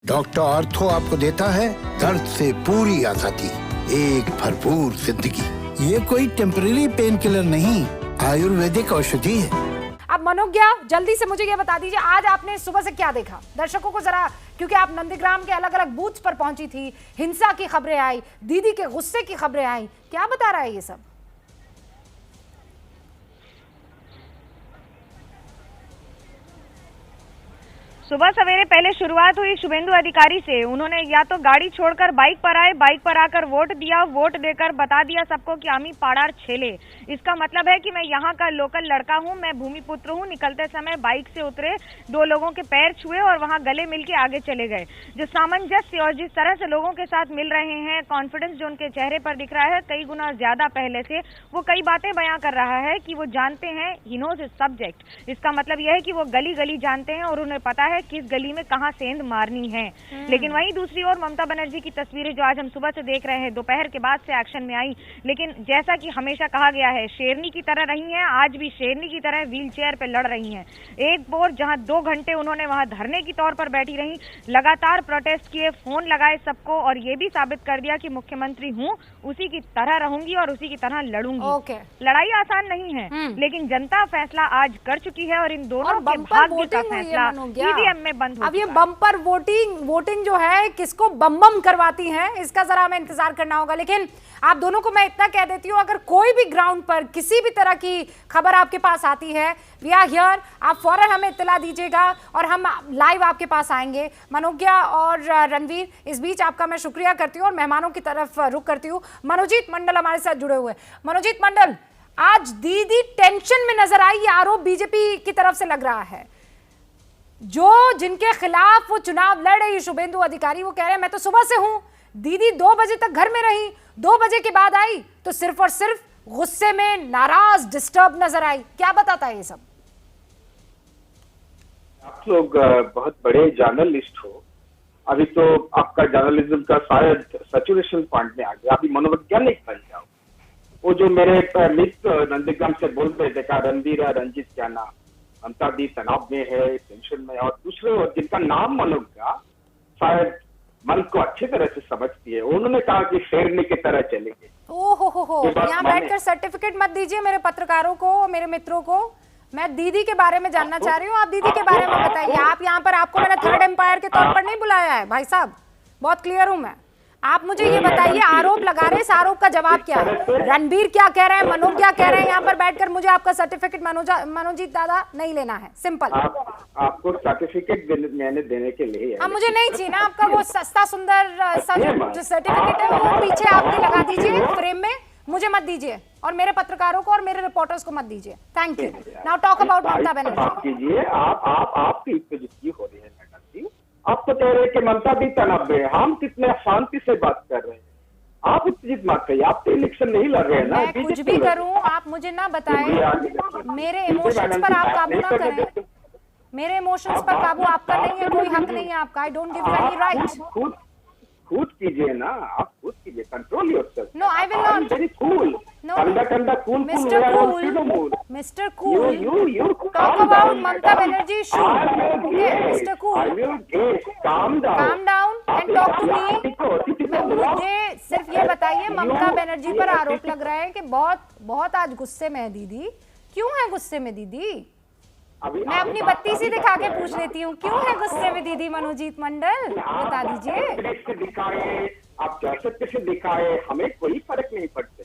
Doctor ortho आपको देता है दर्द से पूरी आजादी, एक भरपूर जिंदगी। ये कोई टेम्परेरी पेन किलर नहीं, आयुर्वेदिक औषधि है। अब मनोज्ञा, जल्दी से मुझे ये बता दीजिए, आज आपने सुबह से क्या देखा? दर्शकों को जरा, क्योंकि आप नंदीग्राम के अलग अलग बूथ्स पर पहुंची थी, हिंसा की खबरें आई, दीदी के गुस्से की खबरें आई, क्या बता रहा है ये सब? सुबह सवेरे पहले शुरुआत हुई शुभेंदु अधिकारी से। उन्होंने या तो गाड़ी छोड़कर बाइक पर आए, बाइक पर आकर वोट दिया, वोट देकर बता दिया सबको कि आमी पाड़ार छेले। इसका मतलब है कि मैं यहाँ का लोकल लड़का हूँ, मैं भूमिपुत्र हूँ। निकलते समय बाइक से उतरे, 2 लोगों के पैर छुए और वहाँ गले मिल के आगे चले गए। जो सामंजस्य और जिस तरह से लोगों के साथ मिल रहे हैं, कॉन्फिडेंस जो उनके चेहरे पर दिख रहा है कई गुना ज्यादा पहले से, वो कई बातें बयां कर रहा है कि वो जानते हैं, ही नोज हिज सब्जेक्ट। इसका मतलब यह है कि वो गली गली जानते हैं और उन्हें पता है किस गली में कहां सेंध मारनी है। लेकिन वहीं दूसरी ओर ममता बनर्जी की तस्वीरें जो आज हम सुबह से देख रहे हैं, दोपहर के बाद से एक्शन में आई, लेकिन जैसा कि हमेशा कहा गया है, शेरनी की तरह रही हैं, आज भी शेरनी की तरह व्हील चेयर पे लड़ रही हैं। एक बोर जहां 2 घंटे उन्होंने वहां धरने की तौर पर बैठी रही, लगातार प्रोटेस्ट किए, फोन लगाए सबको और ये भी साबित कर दिया कि मुख्यमंत्री हूं, उसी की तरह रहूंगी और उसी की तरह लड़ूंगी। लड़ाई आसान नहीं है, लेकिन जनता फैसला आज कर चुकी है और इन दोनों के भाग्य का फैसला ईवीएम में बंद हो। अब ये बम्पर वोटिंग जो है किसको बम बम करवाती है, इसका जरा हमें इंतजार करना होगा। लेकिन आप दोनों को मैं इतना कह देती हूँ, अगर कोई भी ग्राउंड पर किसी भी तरह की खबर आपके पास आती है, वी आर हियर, आप फौरन हमें इत्तला दीजिएगा और हम लाइव आपके पास आएंगे। मनोज्ञा और रणवीर, इस बीच आपका मैं शुक्रिया करती हूँ और मेहमानों की तरफ रुख करती हूँ। मनोजीत मंडल हमारे साथ जुड़े हुए। मनोजीत मंडल, आज दीदी टेंशन में नजर आई, ये आरोप बीजेपी की तरफ से लग रहा है। जो जिनके खिलाफ वो चुनाव लड़ रही शुभेंदु अधिकारी, वो कह रहे हैं मैं तो सुबह से हूं, दीदी 2 बजे तक घर में रही, 2 बजे के बाद आई तो सिर्फ और सिर्फ गुस्से में, नाराज, डिस्टर्ब नजर आई। क्या बताता है ये सब? आप लोग बहुत बड़े जर्नलिस्ट हो, अभी तो आपका जर्नलिज्म का शायद सैचुरेशन पॉइंट में आ गया, अभी मनोवैज्ञानिक बन जाओ। वो जो मेरे मित्र नंदीग्राम से बोल रहे थे, रणवीर रंजीत क्या नाम, ममता दी तनाव में है, टेंशन में, और दूसरे जिनका नाम मनोज्ञा शायद मन को अच्छी तरह से समझती है, उन्होंने कहा कि शेरनी की तरह चलेंगे। ओहो, यहाँ बैठकर सर्टिफिकेट मत दीजिए मेरे पत्रकारों को, मेरे मित्रों को। मैं दीदी के बारे में जानना चाह रही हूँ, आप दीदी के बारे में बताइए। आप यहाँ पर, आपको मैंने थर्ड एम्पायर के तौर पर नहीं बुलाया है भाई साहब, बहुत क्लियर हूँ मैं। आप मुझे ये बताइए, आरोप लगा रहे, इस आरोप का जवाब क्या है? रणबीर क्या कह रहे हैं, मनोज क्या कह रहे हैं यहाँ पर बैठकर? मुझे आपका सर्टिफिकेट मनोजीत दादा नहीं लेना है, सिंपल। आपको सर्टिफिकेट मैंने देने के लिए अब मुझे नहीं चाहिए ना आपका वो सस्ता सुंदर जो सर्टिफिकेट है, वो पीछे आपके लगा दीजिए फ्रेम में, मुझे मत दीजिए और मेरे पत्रकारों को और मेरे रिपोर्टर्स को मत दीजिए। Thank you. Now talk about Mamata Banerjee. आपकी इज्जत हो रही है मैडम जी, आप तो कह रहे हैं कि ममता दी तनाव में, हम कितने शांति से बात कर रहे हैं, आप उत्तेजित मत करिए, आप तो इलेक्शन नहीं लड़ रहे हैं ना। मैं कुछ भी करूं, आप मुझे ना बताएं, मेरे इमोशंस पर आप काबू ना करें, मेरे इमोशंस पर काबू आपका नहीं है, कोई हक नहीं है आपका। I don't give you any right. खुद कीजिए ना, आप खुद कीजिए, control yourself. No, I will not. Very cool, ठंडा cool, mister cool, talk about Mamata Banerjee issue. Okay mister cool, calm down and talk to me. मुझे सिर्फ ये बताइए, ममता बनर्जी पर आरोप लग रहा है कि बहुत आज गुस्से में है दीदी। क्यों है गुस्से में दीदी? मैं अपनी बत्ती सी दिखा के पूछ लेती हूँ, क्यों है गुस्से में दीदी? मनोजीत मंडल बता दीजिए। दिखाए, आप कैसे से दिखाए, हमें कोई फर्क नहीं पड़ते।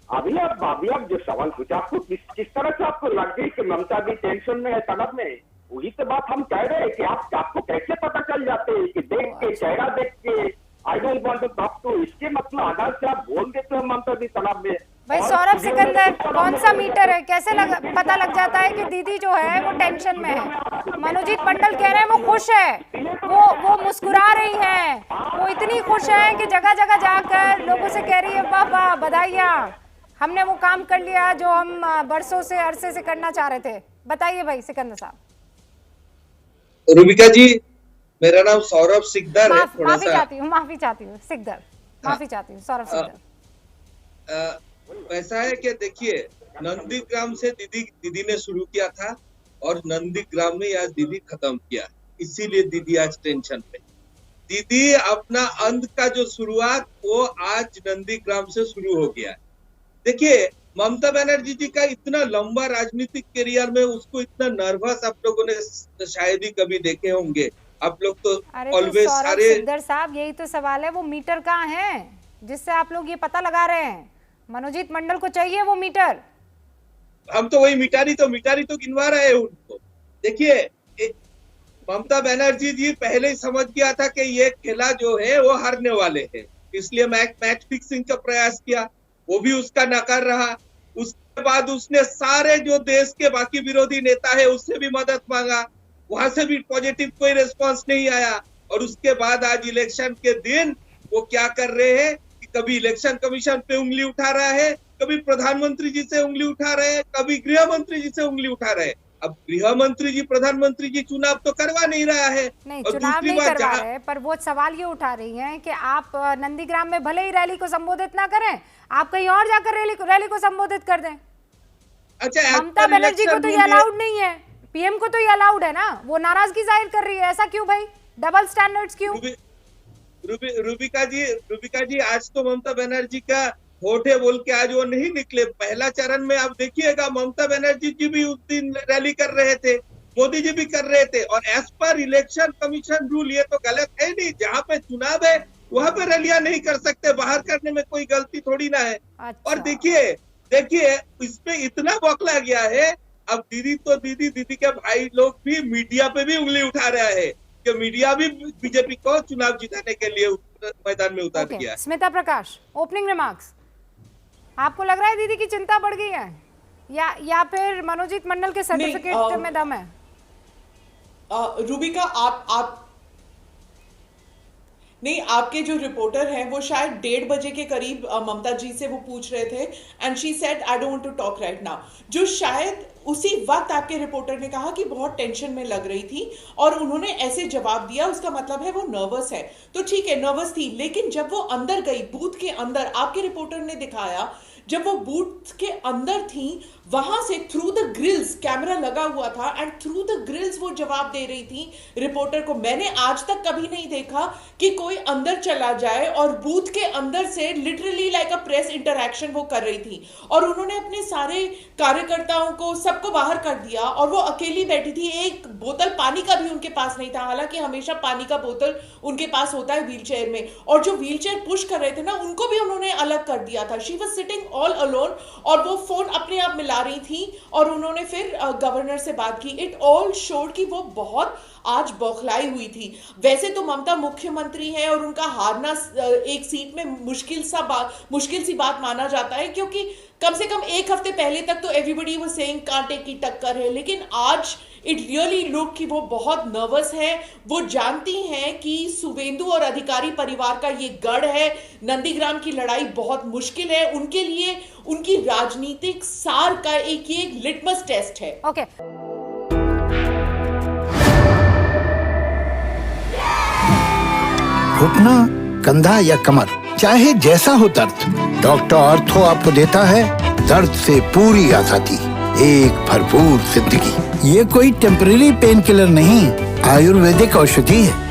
अभी आप जो सवाल पूछा, आपको किस तरह से आपको लग गई कि ममता दी टेंशन में है, तनाव में, वही तो बात हम कह रहे हैं कि आपको कैसे पता चल जाते हैं कि देख के, चेहरा देख के, I don't want to talk to, इसके मतलब आधार से आप बोल देते हो ममता दी तनाव में। भाई सौरभ सिकंदर, कौन सा मीटर है, कैसे पता लग जाता है कि दीदी जो है वो टेंशन में है? मनोजीत मंडल कह रहे हैं वो खुश है, वो मुस्कुरा रही हैं, वो इतनी खुश है कि जगह जगह जाकर लोगों से कह रही है वाह वाह बधाइयाँ, हमने वो काम कर लिया जो हम बरसों से अरसे से करना चाह रहे थे। बताइए भाई सिकंदर साहब। रूबिका जी, मेरा नाम सौरभ सिकदर है। माफी चाहती हूँ सिकदर, माफी चाहती हूँ सौरभ सिकदर। ऐसा है कि देखिए, नंदीग्राम से दीदी ने शुरू किया था और नंदीग्राम में आज दीदी खत्म किया, इसीलिए दीदी आज टेंशन पे। दीदी अपना अंत का जो शुरुआत वो आज नंदीग्राम से शुरू हो गया है। देखिए, ममता बनर्जी जी का इतना लंबा राजनीतिक करियर में उसको इतना नर्वस आप लोगों ने शायद ही कभी देखे होंगे। आप लोग तो ऑलवेज सारे सिकदर साहब, यही तो सवाल है, वो मीटर कहाँ है जिससे आप लोग ये पता लगा रहे हैं? मनोजीत मंडल को चाहिए वो मीटर। हम तो वही मिटारी तो गिनवा रहे हैं उनको। देखिए, ममता बनर्जी जी पहले ही समझ गया था कि ये खेला जो है वो हारने वाले हैं, इसलिए मैच फिक्सिंग का प्रयास किया, वो भी उसका नाकार रहा। उसके बाद उसने सारे जो देश के बाकी विरोधी नेता है उससे भी मदद मांगा, वहां से भी पॉजिटिव कोई रिस्पांस नहीं आया। और उसके बाद आज इलेक्शन के दिन वो क्या कर रहे हैं कि कभी इलेक्शन कमीशन पे उंगली उठा रहा है, कभी प्रधानमंत्री जी से उंगली उठा रहे हैं, कभी गृह मंत्री जी से उंगली उठा रहे हैं। अब गृह मंत्री जी, प्रधानमंत्री जी चुनाव तो करवा नहीं रहा है। नहीं, और चुनाव दूसरी नहीं बात करवा रहे, पर वो सवाल ये उठा रही हैं कि आप नंदीग्राम में भले ही रैली को संबोधित ना करें, आप कहीं और जाकर रैली को संबोधित कर दें। अच्छा, ममता बनर्जी को तो ये अलाउड नहीं है, पीएम को तो ये अलाउड है ना, वो नाराजगी जाहिर कर रही है, ऐसा क्यों भाई? डबल स्टैंडर्ड्स क्यों? रूबिका जी आज तो ममता बनर्जी का वोट है बोल के आज वो नहीं निकले। पहला चरण में आप देखिएगा ममता बनर्जी जी भी उस दिन रैली कर रहे थे, मोदी जी भी कर रहे थे। और as per election commission rule ये तो गलत है नहीं, जहाँ पे चुनाव है वहां पे रैलियां नहीं कर सकते, बाहर करने में कोई गलती थोड़ी ना है। अच्छा। और देखिए इसमें इतना बौखला गया है, अब दीदी के भाई लोग भी मीडिया पे भी उंगली उठा रहा है कि मीडिया भी बीजेपी को चुनाव जिताने के लिए मैदान में उतार दिया। स्मिता प्रकाश, ओपनिंग रिमार्क्स। आपको लग रहा है दीदी की चिंता बढ़ गई है या फिर मनोजीत मंडल के सर्टिफिकेट में दम है? रूबिका, आप नहीं, आपके जो रिपोर्टर हैं वो शायद 1:30 बजे के करीब ममता जी से वो पूछ रहे थे and she said I don't want to talk right now, जो शायद उसी वक्त आपके रिपोर्टर ने कहा कि बहुत टेंशन में लग रही थी और उन्होंने ऐसे जवाब दिया, उसका मतलब है वो नर्वस है। तो ठीक है, नर्वस थी, लेकिन जब वो अंदर गई, बूथ के अंदर, आपके रिपोर्टर ने दिखाया जब वो बूथ के अंदर थी, वहां से थ्रू द ग्रिल्स कैमरा लगा हुआ था एंड थ्रू द ग्रिल्स वो जवाब दे रही थी रिपोर्टर को। मैंने आज तक कभी नहीं देखा कि कोई अंदर चला जाए और बूथ के अंदर से literally like a press interaction वो कर रही थी। और उन्होंने अपने सारे कार्यकर्ताओं को सबको बाहर कर दिया और वो अकेली बैठी थी। एक बोतल पानी का भी उनके पास नहीं था, हालांकि हमेशा पानी का बोतल उनके पास होता है व्हीलचेयर में। और जो व्हीलचेयर पुश कर रहे थे ना, उनको भी उन्होंने अलग कर दिया था। She was sitting all alone और वो फोन अपने आप मिला रही थी और उन्होंने फिर गवर्नर से बात की। इट ऑल शोड कि वो बहुत आज बौखलाई हुई थी। वैसे तो ममता मुख्यमंत्री है और उनका हारना एक सीट में मुश्किल सी बात माना जाता है, क्योंकि कम से कम एक हफ्ते पहले तक तो एवरीबॉडी वाज सेइंग कांटे की टक्कर है, लेकिन आज इट रियली लुक कि वो बहुत नर्वस है। वो जानती हैं कि शुवेंदु और अधिकारी परिवार का ये गढ़ है, नंदीग्राम की लड़ाई बहुत मुश्किल है उनके लिए, उनकी राजनीतिक सार का एक लिटमस टेस्ट है। ओके। घुटना, कंधा या कमर, चाहे जैसा हो दर्द, डॉक्टर ऑर्थो आपको देता है दर्द से पूरी आजादी, एक भरपूर जिंदगी। ये कोई टेम्परेरी पेन किलर नहीं, आयुर्वेदिक औषधि है।